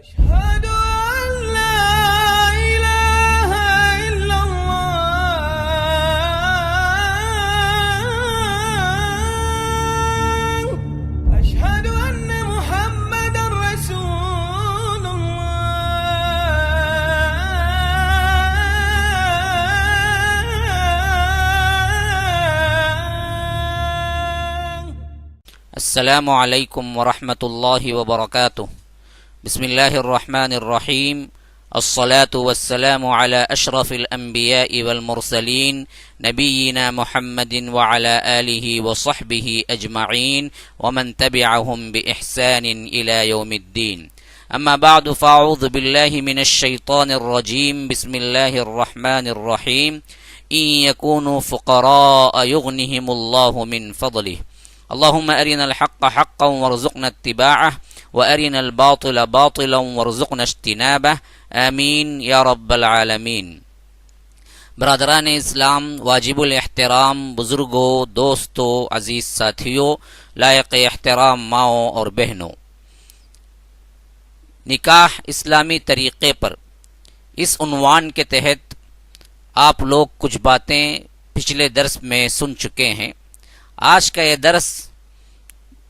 أشهد أن لا إله إلا الله أشهد أن محمد رسول الله. السلام علیکم ورحمۃ اللہ وبرکاتہ. بسم اللہ الرحمن الرحیم. الصلاة والسلام على اشرف الانبیاء والمرسلین نبینا محمد وعلى آلہ وصحبہ اجمعین ومن تبعهم بإحسان الى یوم الدین. اما بعد فاعوذ باللہ من الشیطان الرجیم. بسم اللہ الرحمن الرحیم. ان یکونوا فقراء یغنہم اللہ من فضلہ. اللهم أرنا الحق حقا وارزقنا اتباعه وأرنا الباطل باطلا وارزقنا اجتنابه آمین یا رب العالمین. برادران اسلام، واجب الاحترام بزرگوں، دوستوں، عزیز ساتھیوں، لائق احترام ماؤں اور بہنوں، نکاح اسلامی طریقے پر اس عنوان کے تحت آپ لوگ کچھ باتیں پچھلے درس میں سن چکے ہیں. آج کا یہ درس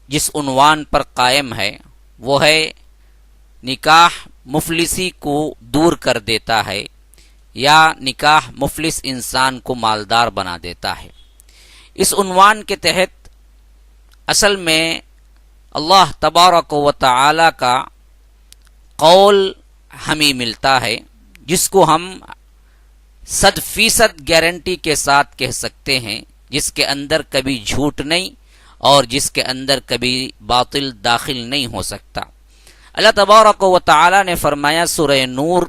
جس عنوان پر قائم ہے وہ ہے نکاح مفلسی کو دور کر دیتا ہے یا نکاح مفلس انسان کو مالدار بنا دیتا ہے. اس عنوان کے تحت اصل میں اللہ تبارک و تعالی کا قول ہمیں ملتا ہے جس کو ہم 100% گارنٹی کے ساتھ کہہ سکتے ہیں، جس کے اندر کبھی جھوٹ نہیں اور جس کے اندر کبھی باطل داخل نہیں ہو سکتا. اللہ تبارک و تعالی نے فرمایا سورہ نور،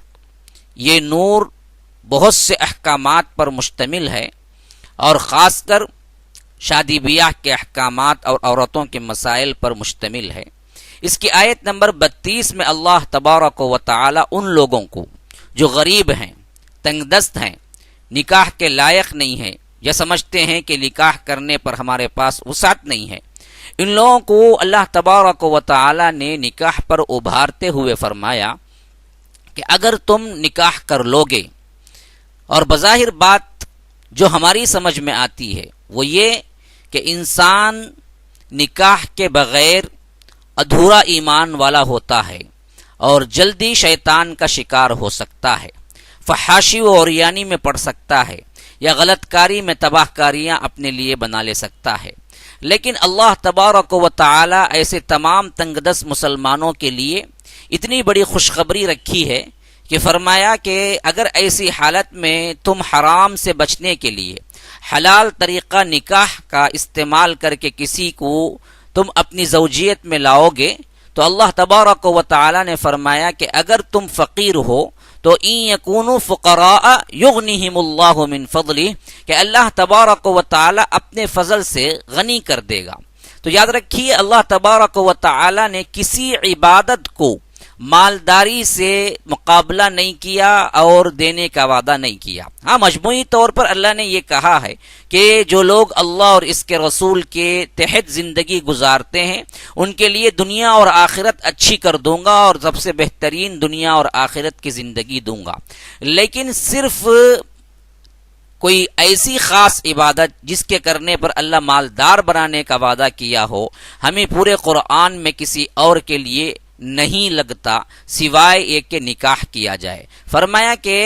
یہ نور بہت سے احکامات پر مشتمل ہے اور خاص کر شادی بیاہ کے احکامات اور عورتوں کے مسائل پر مشتمل ہے. اس کی آیت نمبر 32 میں اللہ تبارک و تعالی ان لوگوں کو جو غریب ہیں، تنگ دست ہیں، نکاح کے لائق نہیں ہیں یا سمجھتے ہیں کہ نکاح کرنے پر ہمارے پاس وسعت نہیں ہے، ان لوگوں کو اللہ تبارک و تعالی نے نکاح پر ابھارتے ہوئے فرمایا کہ اگر تم نکاح کر لوگے، اور بظاہر بات جو ہماری سمجھ میں آتی ہے وہ یہ کہ انسان نکاح کے بغیر ادھورا ایمان والا ہوتا ہے اور جلدی شیطان کا شکار ہو سکتا ہے، فحاشی و عریانی میں پڑ سکتا ہے یا غلط کاری میں تباہ کاریاں اپنے لیے بنا لے سکتا ہے. لیکن اللہ تبارک و تعالی ایسے تمام تنگ دست مسلمانوں کے لیے اتنی بڑی خوشخبری رکھی ہے کہ فرمایا کہ اگر ایسی حالت میں تم حرام سے بچنے کے لیے حلال طریقہ نکاح کا استعمال کر کے کسی کو تم اپنی زوجیت میں لاؤ گے تو اللہ تبارک و تعالی نے فرمایا کہ اگر تم فقیر ہو تو ان یکونوا فقراء یغنیہم اللہ من فضلہ، کہ اللہ تبارک و تعالی اپنے فضل سے غنی کر دے گا. تو یاد رکھیے اللہ تبارک و تعالی نے کسی عبادت کو مالداری سے مقابلہ نہیں کیا اور دینے کا وعدہ نہیں کیا. ہاں، مجموعی طور پر اللہ نے یہ کہا ہے کہ جو لوگ اللہ اور اس کے رسول کے تحت زندگی گزارتے ہیں ان کے لیے دنیا اور آخرت اچھی کر دوں گا اور سب سے بہترین دنیا اور آخرت کی زندگی دوں گا. لیکن صرف کوئی ایسی خاص عبادت جس کے کرنے پر اللہ مالدار بنانے کا وعدہ کیا ہو ہمیں پورے قرآن میں کسی اور کے لیے نہیں لگتا سوائے ایک کے نکاح کیا جائے. فرمایا کہ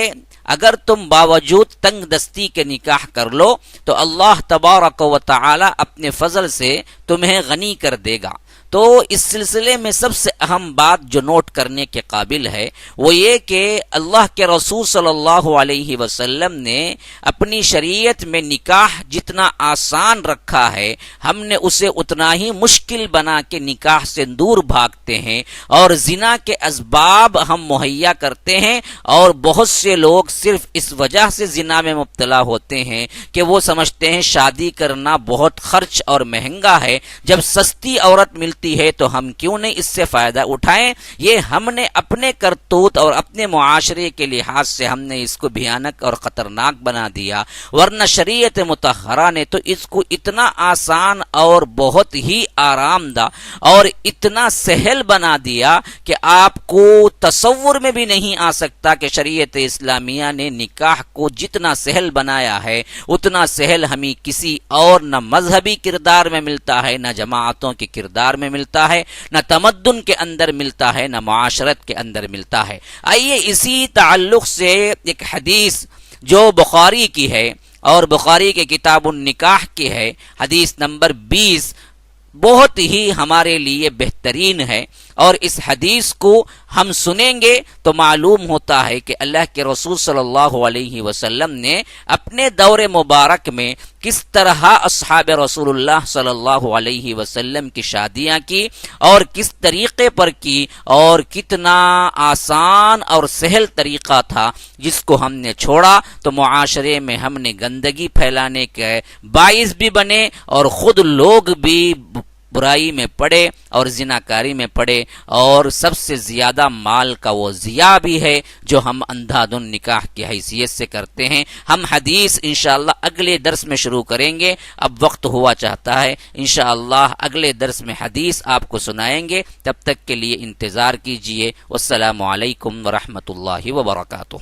اگر تم باوجود تنگ دستی کے نکاح کر لو تو اللہ تبارک و تعالی اپنے فضل سے تمہیں غنی کر دے گا. تو اس سلسلے میں سب سے اہم بات جو نوٹ کرنے کے قابل ہے وہ یہ کہ اللہ کے رسول صلی اللہ علیہ وسلم نے اپنی شریعت میں نکاح جتنا آسان رکھا ہے ہم نے اسے اتنا ہی مشکل بنا کے نکاح سے دور بھاگتے ہیں اور زنا کے اسباب ہم مہیا کرتے ہیں. اور بہت سے لوگ صرف اس وجہ سے زنا میں مبتلا ہوتے ہیں کہ وہ سمجھتے ہیں شادی کرنا بہت خرچ اور مہنگا ہے. جب سستی عورت ملتی ملتی ہے تو ہم کیوں نہیں اس سے فائدہ اٹھائیں. یہ ہم نے اپنے کرتوت اور اپنے معاشرے کے لحاظ سے ہم نے اس کو بھیانک اور خطرناک بنا دیا، ورنہ شریعت مطہرہ نے تو اس کو اتنا آسان اور بہت ہی آرام دہ اور اتنا سہل بنا دیا کہ آپ کو تصور میں بھی نہیں آ سکتا کہ شریعت اسلامیہ نے نکاح کو جتنا سہل بنایا ہے اتنا سہل ہمیں کسی اور نہ مذہبی کردار میں ملتا ہے، نہ جماعتوں کے کردار میں ملتا ہے، نہ تمدن کے اندر ملتا ہے، نہ معاشرت کے اندر ملتا ہے. آئیے اسی تعلق سے ایک حدیث جو بخاری کی ہے اور بخاری کے کتاب النکاح کی ہے، حدیث نمبر 20 بہت ہی ہمارے لیے بہترین ہے، اور اس حدیث کو ہم سنیں گے تو معلوم ہوتا ہے کہ اللہ کے رسول صلی اللہ علیہ وسلم نے اپنے دور مبارک میں کس طرح اصحاب رسول اللہ صلی اللہ علیہ وسلم کی شادیاں کی اور کس طریقے پر کی، اور کتنا آسان اور سہل طریقہ تھا جس کو ہم نے چھوڑا تو معاشرے میں ہم نے گندگی پھیلانے کے باعث بھی بنے اور خود لوگ بھی برائی میں پڑے اور زناکاری میں پڑے، اور سب سے زیادہ مال کا وہ ضیاع بھی ہے جو ہم اندھا دھن نکاح کی حیثیت سے کرتے ہیں. ہم حدیث انشاءاللہ اگلے درس میں شروع کریں گے، اب وقت ہوا چاہتا ہے. انشاءاللہ اگلے درس میں حدیث آپ کو سنائیں گے، تب تک کے لیے انتظار کیجیے. والسلام علیکم ورحمۃ اللہ وبرکاتہ.